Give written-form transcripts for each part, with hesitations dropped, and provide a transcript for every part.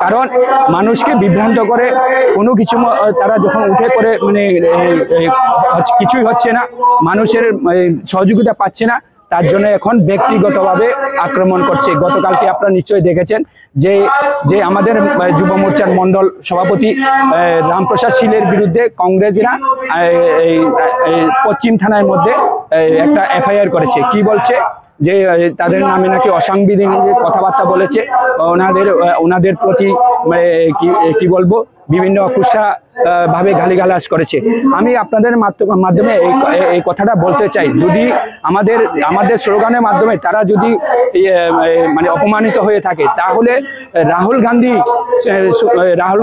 কারণ মানুষকে বিভ্রান্ত করে কোনো কিছু তারা যখন উঠে পড়ে মানে কিছুই হচ্ছে না, মানুষের সহযোগিতা পাচ্ছে না, তার জন্য এখন ব্যক্তিগতভাবে আক্রমণ করছে। গতকালকে আপনারা নিশ্চয়ই দেখেছেন যে যে আমাদের যুব মোর্চার মন্ডল সভাপতি রামপ্রসাদ শীলের বিরুদ্ধে কংগ্রেসরা পশ্চিম থানার মধ্যে একটা এফআইআর করেছে। কি বলছে যে তাদের নামে নাকি অসাংবিধানিক কথাবার্তা বলেছে, ওনাদের প্রতি কি বলবো বিভিন্ন কুৎসা ভাবে গালিগালাজ করেছে। আমি আপনাদের মাধ্যমে এই কথাটা বলতে চাই, যদি আমাদের স্লোগানের মাধ্যমে তারা যদি মানে অপমানিত হয়ে থাকে, তাহলে রাহুল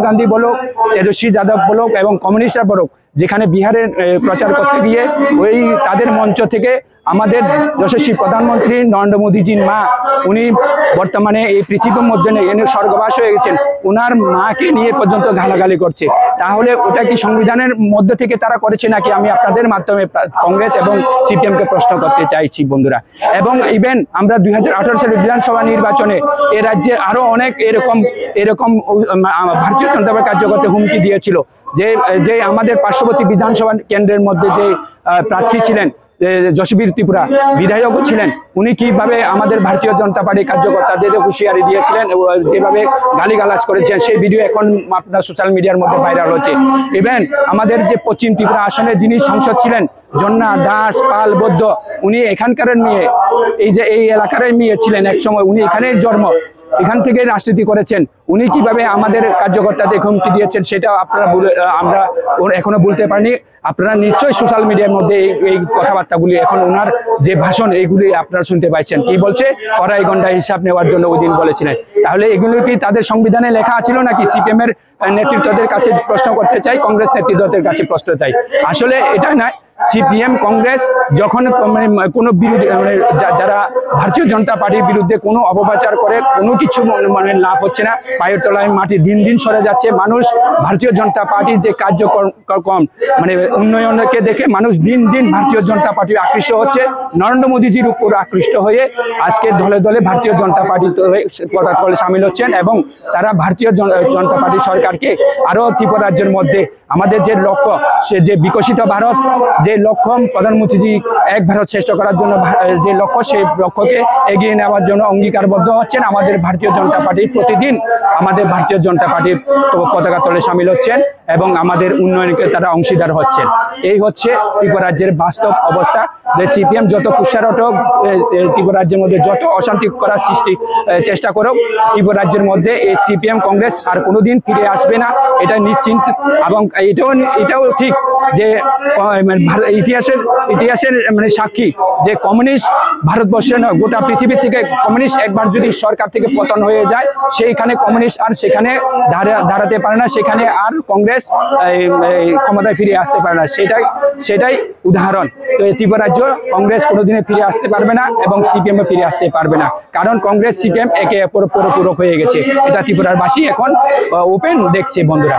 গান্ধী বলো, তেজস্বী যাদব বলো এবং কমিউনিস্টরা বলো, যেখানে বিহারের প্রচার করতে গিয়ে ওই তাদের মঞ্চ থেকে আমাদের যশস্বী প্রধানমন্ত্রী নরেন্দ্র মোদীজির মা, উনি বর্তমানে এই পৃথিবীর মধ্যে নেই, এনে স্বর্গবাস হয়ে গেছেন, ওনার মাকে নিয়ে পর্যন্ত গালাগালি করছে। তাহলে ওটা কি সংবিধানের মধ্যে থেকে তারা করেছে নাকি? আমি আপনাদের মাধ্যমে কংগ্রেস এবং সিপিএমকে প্রশ্ন করতে চাইছি বন্ধুরা। এবং ইভেন আমরা 2018 সালের বিধানসভা নির্বাচনে এ রাজ্যে আরো অনেক এরকম ভারতীয় জনতা পার্টির কার্যকর্তা হুমকি দিয়েছিল যে আমাদের পার্শ্ববর্তী বিধানসভা কেন্দ্রের মধ্যে যে প্রার্থী ছিলেন যশবীর ত্রিপুরা বিধায়ক ছিলেন, উনি কিভাবে আমাদের ভারতীয় জনতা পার্টির কার্যকর্তাদের হুঁশিয়ারি দিয়েছিলেন, যেভাবে গালিগালাজ করেছেন, সেই ভিডিও এখন আপনার সোশ্যাল মিডিয়ার মধ্যে ভাইরাল হচ্ছে। ইভেন আমাদের যে পশ্চিম ত্রিপুরা আসনে যিনি সংসদ ছিলেন জন্না দাস পাল বৌদ্ধ, উনি এখানকার মেয়ে, এই এলাকার মেয়ে ছিলেন এক সময়, উনি এখানে জন্ম, এখান থেকে রাজনীতি করেছেন, উনি কিভাবে আমাদের কার্যকর্তাদের হুমকি দিয়েছেন সেটা আমরা এখনো বলতে পারিনি। আপনারা নিশ্চয়ই সোশ্যাল মিডিয়ার মধ্যে এই কথাবার্তাগুলি, এখন ওনার যে ভাষণ এইগুলি আপনারা শুনতে পাইছেন। কি বলছে? অড়াই ঘন্টা হিসাব নেওয়ার জন্য ওই দিন বলেছিলেন। তাহলে এগুলো কি তাদের সংবিধানে লেখা ছিল নাকি? সিপিএম এর নেতৃত্বদের কাছে প্রশ্ন করতে চাই, কংগ্রেস নেতৃত্বদের কাছে প্রশ্ন চাই। আসলে এটা নয়, সিপিএম কংগ্রেস যখন কোনো বিরোধী যারা ভারতীয় জনতা পার্টির বিরুদ্ধে কোনো অপপ্রচার করে, কোনো কিছু লাভ হচ্ছে না, পায়ের তলায় মাটি দিন দিন সরে যাচ্ছে। মানুষ ভারতীয় জনতা পার্টির যে কার্যক্রম উন্নয়নকে দেখে মানুষ দিন দিন ভারতীয় জনতা পার্টি আকৃষ্ট হচ্ছে, নরেন্দ্র মোদীজির উপর আকৃষ্ট হয়ে আজকে দলে দলে ভারতীয় জনতা পার্টি পতাকা সামিল হচ্ছেন এবং তারা ভারতীয় জনতা পার্টি সরকারকে আরো ত্রিপুরা রাজ্যের মধ্যে আমাদের যে লক্ষ্য, সে যে বিকশিত ভারত যে লক্ষ্য, প্রধানমন্ত্রীজি এক ভারত শ্রেষ্ঠ করার জন্য যে লক্ষ্য, সেই লক্ষ্যকে এগিয়ে নেওয়ার জন্য অঙ্গীকারবদ্ধ হচ্ছেন আমাদের ভারতীয় জনতা পার্টি। প্রতিদিন আমাদের ভারতীয় জনতা পার্টির পতাকা তলে সামিল হচ্ছেন এবং আমাদের উন্নয়নকে তারা অংশীদার হচ্ছেন। এই হচ্ছে ত্রিপুরা রাজ্যের বাস্তব অবস্থা। যে সিপিএম যত কুৎসারট ত্রিপুরা রাজ্যের মধ্যে যত অশান্তি করার চেষ্টা করুক, ত্রিপুরা রাজ্যের মধ্যে এই সিপিএম কংগ্রেস আর কোনোদিন ফিরে আসবে না, এটা নিশ্চিন্ত। এবং এটাও ঠিক যে ইতিহাসের সাক্ষী যে কমিউনিস্ট ভারতবর্ষে নয়, গোটা পৃথিবী থেকে কমিউনিস্ট একবার যদি সরকার থেকে পতন হয়ে যায়, সেইখানে কমিউনিস্ট আর সেখানে দাঁড়াতে পারে না, সেখানে আর কংগ্রেস ক্ষমতায় ফিরে আসতে পারে না। সেটাই উদাহরণ। তো ত্রিপুরা রাজ্য কংগ্রেস কোনোদিনে ফিরে আসতে পারবে না এবং সিপিএম ফিরে আসতে পারবে না, কারণ কংগ্রেস সিপিএম একে অপরের পরিপূরক হয়ে গেছে। এটা ত্রিপুরার বাসী এখন ওপেন দেখছে বন্ধুরা।